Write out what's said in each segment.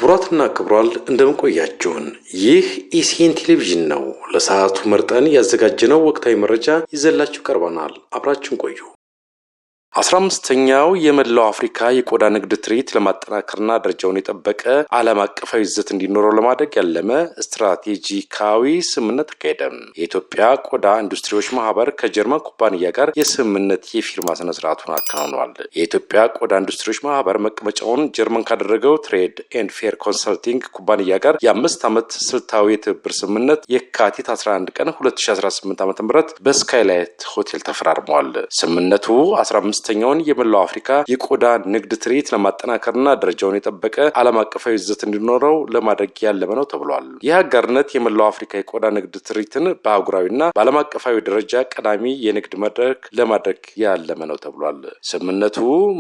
ክቡራትና ክቡራን እንደምን ቆያችሁን? ይህ ኢሲኤን ቴሌቪዥን ነው። ለሰዓቱ መርጠን ያዘጋጀነው ወቅታዊ መረጃ ይዘላችሁ ቀርበናል። አብራችሁን ቆዩ። 15ኛው የመላው አፍሪካ የቆዳ ንግድ ትርኢት ለማጠናከርና ደረጃውን የጠበቀ ዓለም አቀፋዊ ይዘት እንዲኖረው ለማድረግ ያለመ ስትራቴጂካዊ ስምምነት ተካሄደ። የኢትዮጵያ ቆዳ ኢንዱስትሪዎች ማህበር ከጀርመን ኩባንያ ጋር የስምምነት የፊርማ ስነ ስርዓቱን አከናውኗል። የኢትዮጵያ ቆዳ ኢንዱስትሪዎች ማህበር መቀመጫውን ጀርመን ካደረገው ትሬድ ኤንድ ፌር ኮንሰልቲንግ ኩባንያ ጋር የ5 ዓመት ስልታዊ የትብብር ስምምነት የካቲት 11 ቀን 2018 ዓ.ም በስካይላይት ሆቴል ተፈራርመዋል። ስምምነቱ 15ኛውን የመላው አፍሪካ የቆዳ ንግድ ትርኢት ለማጠናከርና ደረጃውን የጠበቀ ዓለም አቀፋዊ ይዘት እንዲኖረው ለማድረግ ያለመ ነው ተብሏል። ይህ አጋርነት የመላው አፍሪካ የቆዳ ንግድ ትርኢትን በአህጉራዊና በዓለም አቀፋዊ ደረጃ ቀዳሚ የንግድ መድረክ ለማድረግ ያለመ ነው ተብሏል። ስምምነቱ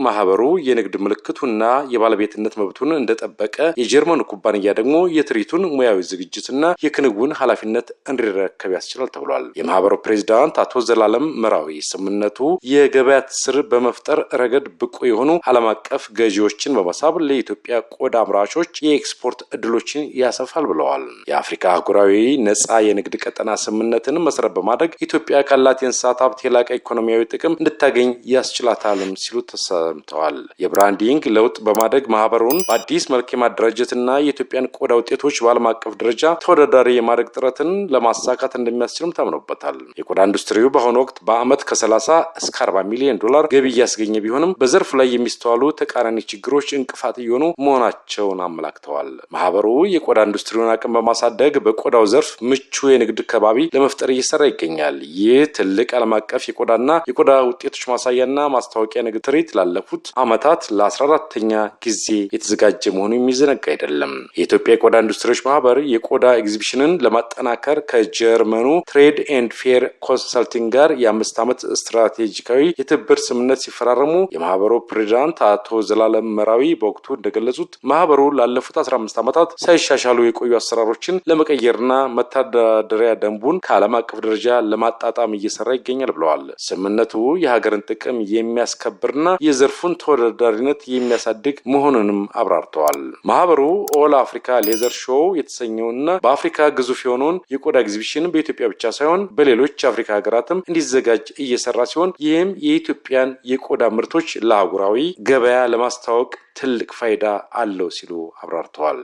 ማህበሩ የንግድ ምልክቱና የባለቤትነት መብቱን እንደጠበቀ፣ የጀርመን ኩባንያ ደግሞ የትርኢቱን ሙያዊ ዝግጅትና የክንውን ኃላፊነት እንዲረከብ ያስችላል ተብሏል። የማህበሩ ፕሬዝዳንት አቶ ዘላለም መራዊ ስምምነቱ የገበያ ትስስር በመፍጠር ረገድ ብቁ የሆኑ ዓለም አቀፍ ገዢዎችን በመሳብ ለኢትዮጵያ ቆዳ አምራቾች የኤክስፖርት እድሎችን ያሰፋል ብለዋል። የአፍሪካ አህጉራዊ ነጻ የንግድ ቀጠና ስምምነትን መሰረት በማድረግ ኢትዮጵያ ካላት የእንስሳት ሀብት የላቀ ኢኮኖሚያዊ ጥቅም እንድታገኝ ያስችላታልም ሲሉ ተሰምተዋል። የብራንዲንግ ለውጥ በማድረግ ማህበሩን በአዲስ መልክ የማደራጀትና የኢትዮጵያን ቆዳ ውጤቶች በዓለም አቀፍ ደረጃ ተወዳዳሪ የማድረግ ጥረትን ለማሳካት እንደሚያስችልም ታምኖበታል። የቆዳ ኢንዱስትሪው በአሁኑ ወቅት በዓመት ከ30 እስከ 40 ሚሊዮን ዶላር ገቢ እያስገኘ ቢሆንም በዘርፉ ላይ የሚስተዋሉ ተቃራኒ ችግሮች እንቅፋት እየሆኑ መሆናቸውን አመላክተዋል። ማህበሩ የቆዳ ኢንዱስትሪውን አቅም በማሳደግ በቆዳው ዘርፍ ምቹ የንግድ ከባቢ ለመፍጠር እየሰራ ይገኛል። ይህ ትልቅ ዓለም አቀፍ የቆዳና የቆዳ ውጤቶች ማሳያና ማስታወቂያ ንግድ ትርኢት ላለፉት ዓመታት ለ14ኛ ጊዜ የተዘጋጀ መሆኑ የሚዘነጋ አይደለም። የኢትዮጵያ የቆዳ ኢንዱስትሪዎች ማህበር የቆዳ ኤግዚቢሽንን ለማጠናከር ከጀርመኑ ትሬድ ኤንድ ፌር ኮንሰልቲንግ ጋር የ5 ዓመት ስትራቴጂካዊ የትብብር ስምምነት ሲፈራረሙ የማህበሩ ፕሬዝዳንት አቶ ዘላለም መራዊ በወቅቱ እንደገለጹት ማህበሩ ላለፉት 15 ዓመታት ሳይሻሻሉ የቆዩ አሰራሮችን ለመቀየርና መተዳደሪያ ደንቡን ከዓለም አቀፍ ደረጃ ለማጣጣም እየሰራ ይገኛል ብለዋል። ስምምነቱ የሀገርን ጥቅም የሚያስከብርና የዘርፉን ተወዳዳሪነት የሚያሳድግ መሆኑንም አብራርተዋል። ማህበሩ ኦል አፍሪካ ሌዘር ሾው የተሰኘውና በአፍሪካ ግዙፍ የሆነውን የቆዳ ኤግዚቢሽን በኢትዮጵያ ብቻ ሳይሆን በሌሎች አፍሪካ ሀገራትም እንዲዘጋጅ እየሰራ ሲሆን ይህም የኢትዮጵያን የቆዳ ምርቶች ለአህጉራዊ ገበያ ለማስተዋወቅ ትልቅ ፋይዳ አለው ሲሉ አብራርተዋል።